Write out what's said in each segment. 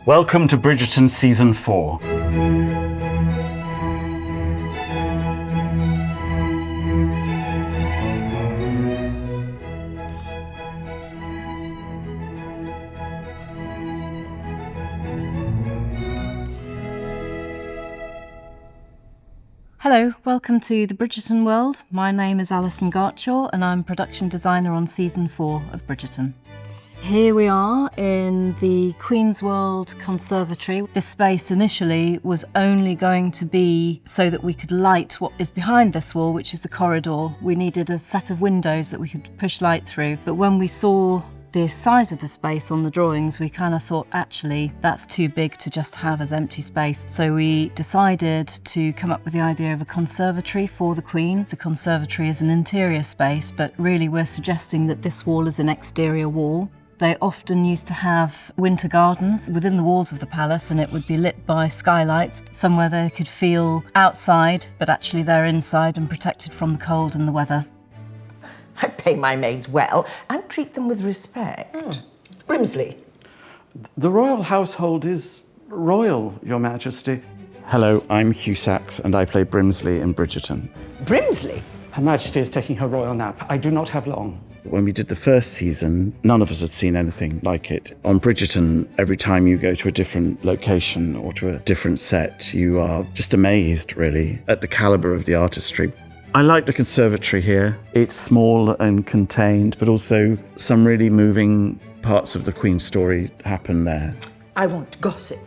Welcome to Bridgerton Season 4. Hello, welcome to the Bridgerton world. My name is Alison Gartshore and I'm production designer on Season 4 of Bridgerton. Here we are in the Queen's World Conservatory. This space initially was only going to be so that we could light what is behind this wall, which is the corridor. We needed a set of windows that we could push light through. But when we saw the size of the space on the drawings, we kind of thought, actually, that's too big to just have as empty space. So we decided to come up with the idea of a conservatory for the Queen. The conservatory is an interior space, but really we're suggesting that this wall is an exterior wall. They often used to have winter gardens within the walls of the palace, and it would be lit by skylights, somewhere they could feel outside, but actually they're inside and protected from the cold and the weather. I pay my maids well and treat them with respect. Brimsley. The royal household is royal, Your Majesty. Hello, I'm Hugh Sachs and I play Brimsley in Bridgerton. Brimsley? Her Majesty is taking her royal nap. I do not have long. When we did the first season, none of us had seen anything like it. On Bridgerton, every time you go to a different location or to a different set, you are just amazed, really, at the calibre of the artistry. I like the conservatory here. It's small and contained, but also some really moving parts of the Queen's story happen there. I want gossip.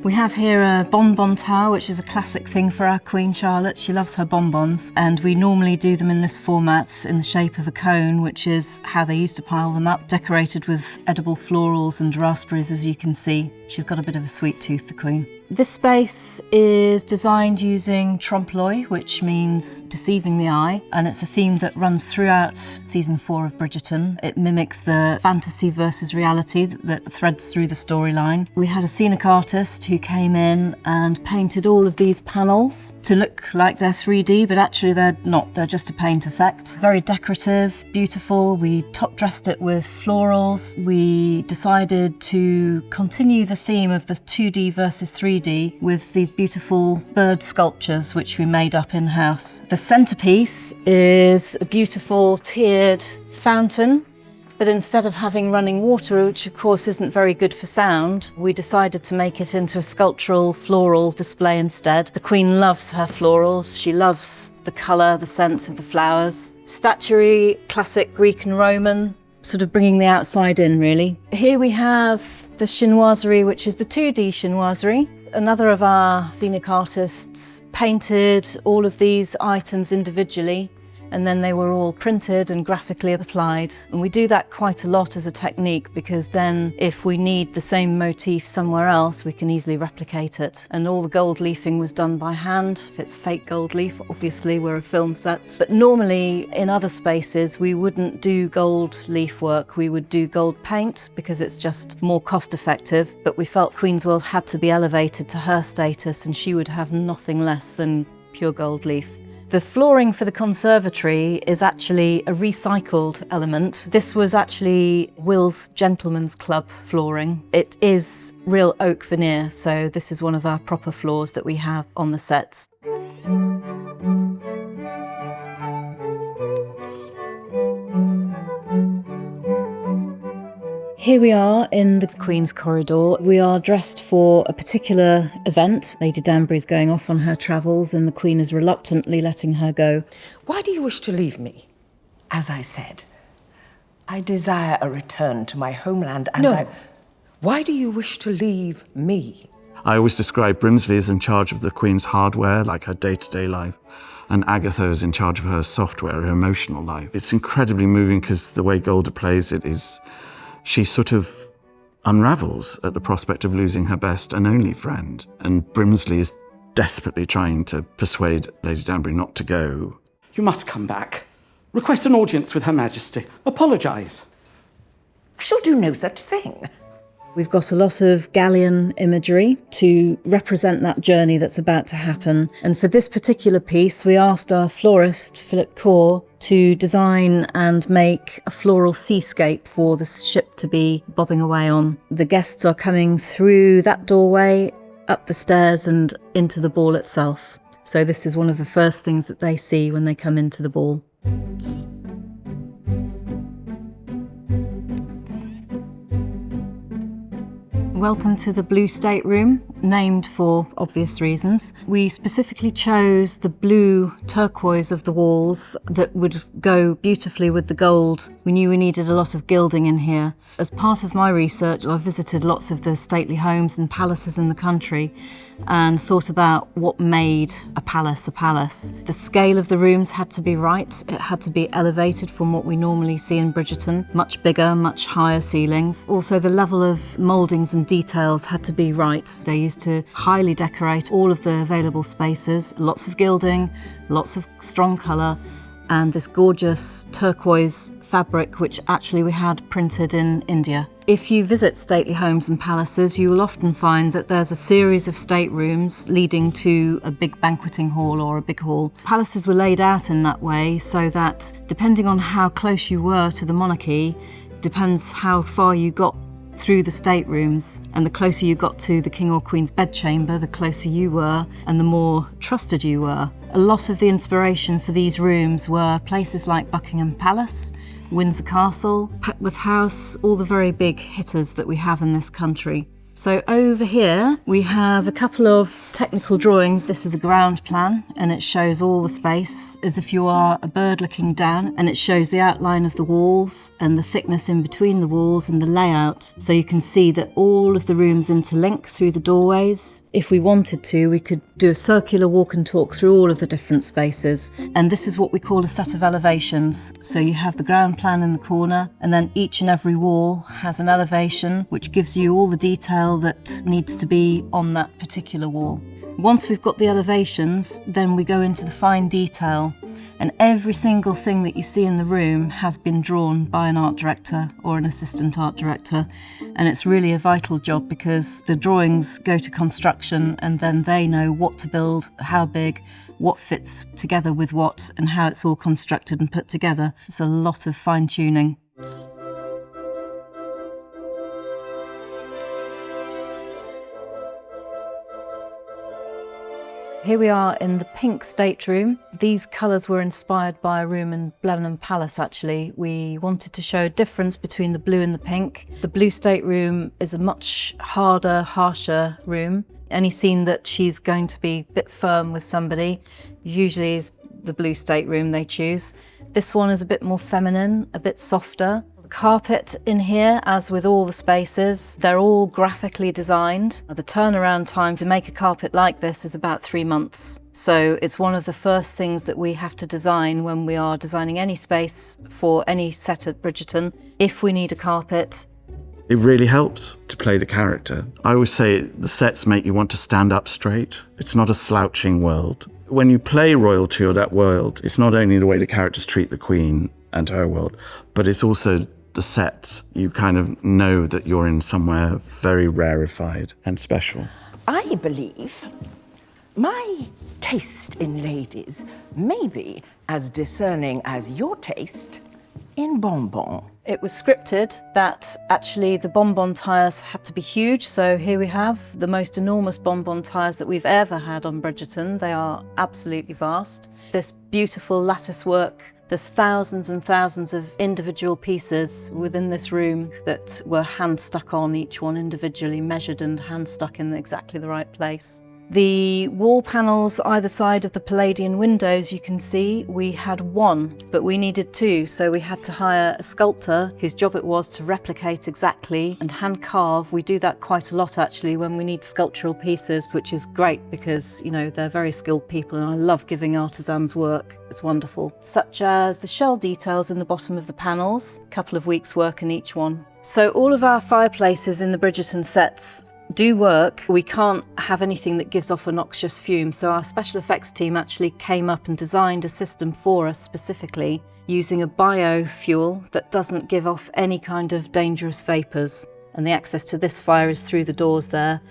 We have here a bonbon tower, which is a classic thing for our Queen Charlotte. She loves her bonbons, and we normally do them in this format in the shape of a cone, which is how they used to pile them up, decorated with edible florals and raspberries, as you can see. She's got a bit of a sweet tooth, the Queen. This space is designed using trompe, which means deceiving the eye, and it's a theme that runs throughout Season 4 of Bridgerton. It mimics the fantasy versus reality that threads through the storyline. We had a scenic artist who came in and painted all of these panels to look like they're 3D, but actually they're not. They're just a paint effect. Very decorative, beautiful. We top dressed it with florals. We decided to continue the theme of the 2D versus 3D with these beautiful bird sculptures which we made up in-house. The centerpiece is a beautiful tiered fountain, but instead of having running water, which of course isn't very good for sound, we decided to make it into a sculptural floral display instead. The Queen loves her florals. She loves the colour, the scents of the flowers. Statuary, classic Greek and Roman, sort of bringing the outside in, really. Here we have the chinoiserie, which is the 2D chinoiserie. Another of our scenic artists painted all of these items individually, and then they were all printed and graphically applied. And we do that quite a lot as a technique, because then if we need the same motif somewhere else, we can easily replicate it. And all the gold leafing was done by hand. If it's fake gold leaf, obviously we're a film set. But normally in other spaces, we wouldn't do gold leaf work. We would do gold paint because it's just more cost effective. But we felt Queen's World had to be elevated to her status, and she would have nothing less than pure gold leaf. The flooring for the conservatory is actually a recycled element. This was actually Will's Gentleman's Club flooring. It is real oak veneer, so this is one of our proper floors that we have on the sets. Here we are in the Queen's corridor. We are dressed for a particular event. Lady Danbury's going off on her travels and the Queen is reluctantly letting her go. Why do you wish to leave me? As I said, I desire a return to my homeland and No. Why do you wish to leave me? I always describe Brimsley as in charge of the Queen's hardware, like her day-to-day life, and Agatha is in charge of her software, her emotional life. It's incredibly moving because the way Golda plays it is she sort of unravels at the prospect of losing her best and only friend. And Brimsley is desperately trying to persuade Lady Danbury not to go. You must come back. Request an audience with Her Majesty. Apologise. I shall do no such thing. We've got a lot of galleon imagery to represent that journey that's about to happen. And for this particular piece, we asked our florist, Philip Core, to design and make a floral seascape for the ship to be bobbing away on. The guests are coming through that doorway, up the stairs and into the ball itself. So this is one of the first things that they see when they come into the ball. Welcome to the blue stateroom, named for obvious reasons. We specifically chose the blue turquoise of the walls that would go beautifully with the gold. We knew we needed a lot of gilding in here. As part of my research, I visited lots of the stately homes and palaces in the country and thought about what made a palace a palace. The scale of the rooms had to be right. It had to be elevated from what we normally see in Bridgerton. Much bigger, much higher ceilings. Also, the level of mouldings and details had to be right. They used to highly decorate all of the available spaces. Lots of gilding, lots of strong colour, and this gorgeous turquoise fabric, which actually we had printed in India. If you visit stately homes and palaces, you will often find that there's a series of staterooms leading to a big banqueting hall or a big hall. Palaces were laid out in that way so that, depending on how close you were to the monarchy, depends how far you got through the staterooms, and the closer you got to the king or queen's bedchamber, the closer you were and the more trusted you were. A lot of the inspiration for these rooms were places like Buckingham Palace, Windsor Castle, Petworth House, all the very big hitters that we have in this country. So over here we have a couple of technical drawings. This is a ground plan and it shows all the space as if you are a bird looking down, and it shows the outline of the walls and the thickness in between the walls and the layout. So you can see that all of the rooms interlink through the doorways. If we wanted to, we could do a circular walk and talk through all of the different spaces. And this is what we call a set of elevations. So you have the ground plan in the corner, and then each and every wall has an elevation which gives you all the detail that needs to be on that particular wall. Once we've got the elevations, then we go into the fine detail, and every single thing that you see in the room has been drawn by an art director or an assistant art director, and it's really a vital job because the drawings go to construction and then they know what to build, how big, what fits together with what, and how it's all constructed and put together. It's a lot of fine-tuning. Here we are in the pink stateroom. These colours were inspired by a room in Blenheim Palace, actually. We wanted to show a difference between the blue and the pink. The blue stateroom is a much harder, harsher room. Any scene that she's going to be a bit firm with somebody usually is the blue stateroom they choose. This one is a bit more feminine, a bit softer. Carpet in here, as with all the spaces, they're all graphically designed. The turnaround time to make a carpet like this is about 3 months. So it's one of the first things that we have to design when we are designing any space for any set at Bridgerton. If we need a carpet, it really helps to play the character. I always say the sets make you want to stand up straight. It's not a slouching world. When you play royalty or that world, it's not only the way the characters treat the Queen and her world, but it's also the set. You kind of know that you're in somewhere very rarefied and special. I believe my taste in ladies may be as discerning as your taste in bonbons. it was scripted that actually the bonbon tires had to be huge. So here we have the most enormous bonbon tires that we've ever had on Bridgerton. They are absolutely vast. This beautiful lattice work. There's thousands and thousands of individual pieces within this room that were hand stuck on, each one individually measured and hand stuck in exactly the right place. The wall panels either side of the Palladian windows, you can see we had one, but we needed two. So we had to hire a sculptor whose job it was to replicate exactly and hand carve. We do that quite a lot actually when we need sculptural pieces, which is great because, you know, they're very skilled people and I love giving artisans work. It's wonderful. Such as the shell details in the bottom of the panels, a couple of weeks work in each one. So all of our fireplaces in the Bridgerton sets do work. We can't have anything that gives off a noxious fume, so our special effects team actually came up and designed a system for us specifically using a biofuel that doesn't give off any kind of dangerous vapours. And the access to this fire is through the doors there.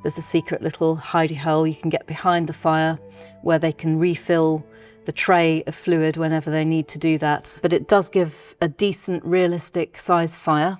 There's a secret little hidey hole you can get behind the fire where they can refill the tray of fluid whenever they need to do that. But it does give a decent, realistic size fire.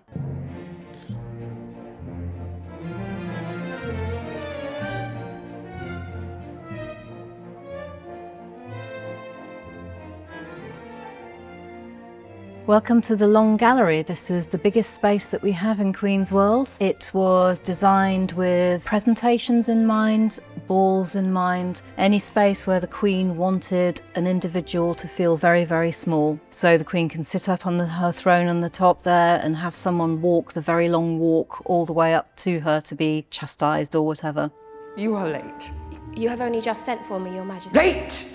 Welcome to the Long Gallery. This is the biggest space that we have in Queen's World. It was designed with presentations in mind, balls in mind, any space where the Queen wanted an individual to feel very, very small. So the Queen can sit up on her throne on the top there and have someone walk the very long walk all the way up to her to be chastised or whatever. You are late. You have only just sent for me, Your Majesty. Late!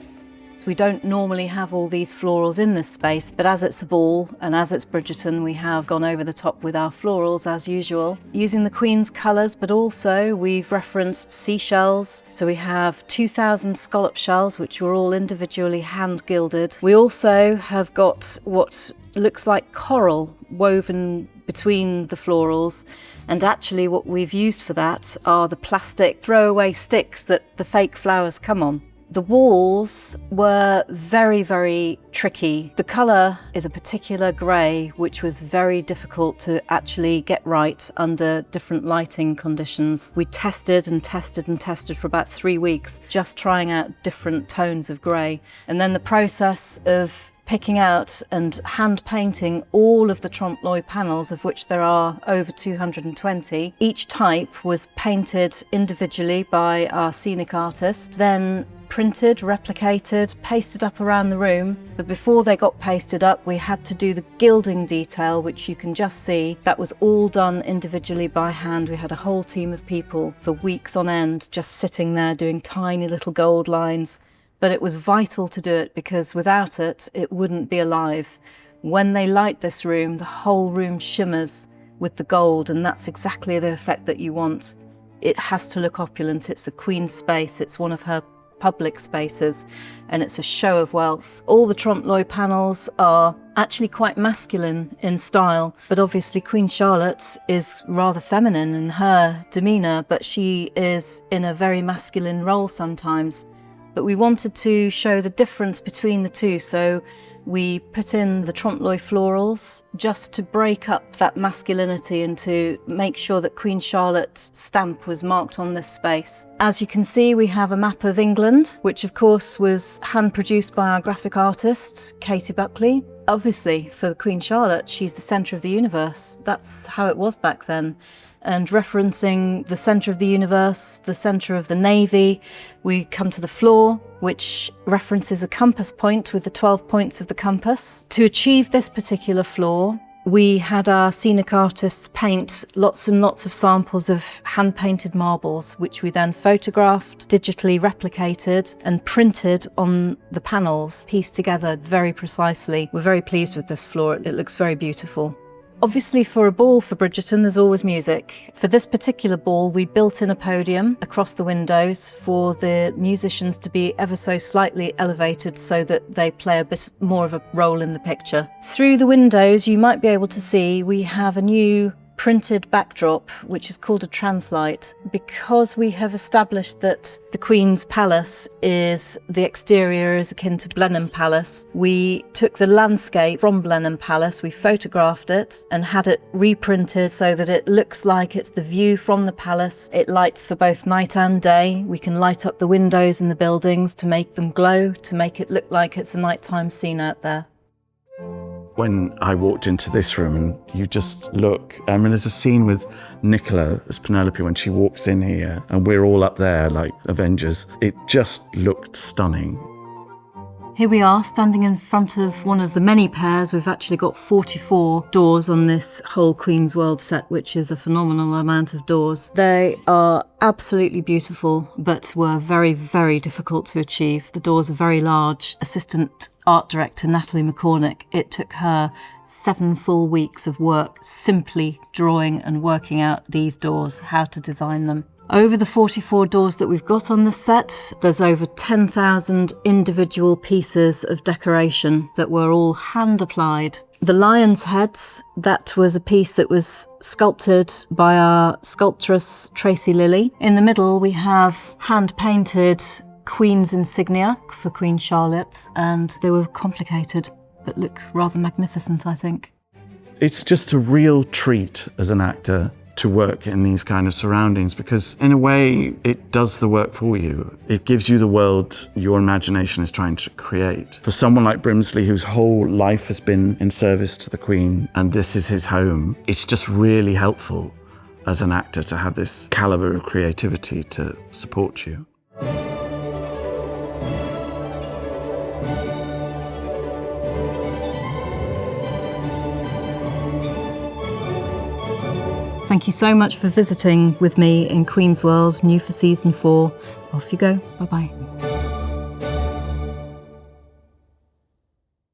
We don't normally have all these florals in this space, but as it's a ball and as it's Bridgerton, we have gone over the top with our florals as usual, using the Queen's colours, but also we've referenced seashells. So we have 2,000 scallop shells, which were all individually hand gilded. We also have got what looks like coral woven between the florals, and actually what we've used for that are the plastic throwaway sticks that the fake flowers come on. The walls were very, very tricky. The colour is a particular grey, which was very difficult to actually get right under different lighting conditions. We tested and tested and tested for about 3 weeks, just trying out different tones of grey. And then the process of picking out and hand painting all of the trompe l'oeil panels, of which there are over 220. Each type was painted individually by our scenic artist, then printed, replicated, pasted up around the room. But before they got pasted up, we had to do the gilding detail, which you can just see. That was all done individually by hand. We had a whole team of people for weeks on end, just sitting there doing tiny little gold lines. But it was vital to do it because without it, it wouldn't be alive. When they light this room, the whole room shimmers with the gold, and that's exactly the effect that you want. It has to look opulent. It's the Queen's space. It's one of her public spaces, and it's a show of wealth. All the trompe l'oeil panels are actually quite masculine in style, but obviously Queen Charlotte is rather feminine in her demeanour, but she is in a very masculine role sometimes. But we wanted to show the difference between the two, so we put in the trompe l'oeil florals just to break up that masculinity and to make sure that Queen Charlotte's stamp was marked on this space. As you can see, we have a map of England, which of course was hand-produced by our graphic artist, Katie Buckley. Obviously, for Queen Charlotte, she's the centre of the universe. That's how it was back then. And referencing the centre of the universe, the centre of the navy, we come to the floor, which references a compass point with the 12 points of the compass. To achieve this particular floor, we had our scenic artists paint lots and lots of samples of hand-painted marbles, which we then photographed, digitally replicated and printed on the panels, pieced together very precisely. We're very pleased with this floor. It looks very beautiful. Obviously, for a ball for Bridgerton, there's always music. For this particular ball, we built in a podium across the windows for the musicians to be ever so slightly elevated so that they play a bit more of a role in the picture. Through the windows, you might be able to see we have a new printed backdrop, which is called a translight. Because we have established that the Queen's Palace is, the exterior is akin to Blenheim Palace, we took the landscape from Blenheim Palace, we photographed it and had it reprinted so that it looks like it's the view from the palace. It lights for both night and day. We can light up the windows in the buildings to make them glow, to make it look like it's a nighttime scene out there. When I walked into this room and you just look, I mean, there's a scene with Nicola as Penelope when she walks in here and we're all up there like Avengers. It just looked stunning. Here we are standing in front of one of the many pairs. We've actually got 44 doors on this whole Queen's World set, which is a phenomenal amount of doors. They are absolutely beautiful, but were very, very difficult to achieve. The doors are very large. Assistant art director Natalie McCormick, it took her 7 full weeks of work simply drawing and working out these doors, how to design them. Over the 44 doors that we've got on the set, there's over 10,000 individual pieces of decoration that were all hand applied. The lion's heads, that was a piece that was sculpted by our sculptress Tracy Lilly. In the middle we have hand painted Queen's insignia for Queen Charlotte, and they were complicated, but look rather magnificent, I think. It's just a real treat as an actor to work in these kind of surroundings, because in a way it does the work for you. It gives you the world your imagination is trying to create. For someone like Brimsley, whose whole life has been in service to the Queen, and this is his home, it's just really helpful as an actor to have this calibre of creativity to support you. Thank you so much for visiting with me in Queen's World, new for season 4. Off you go. Bye-bye.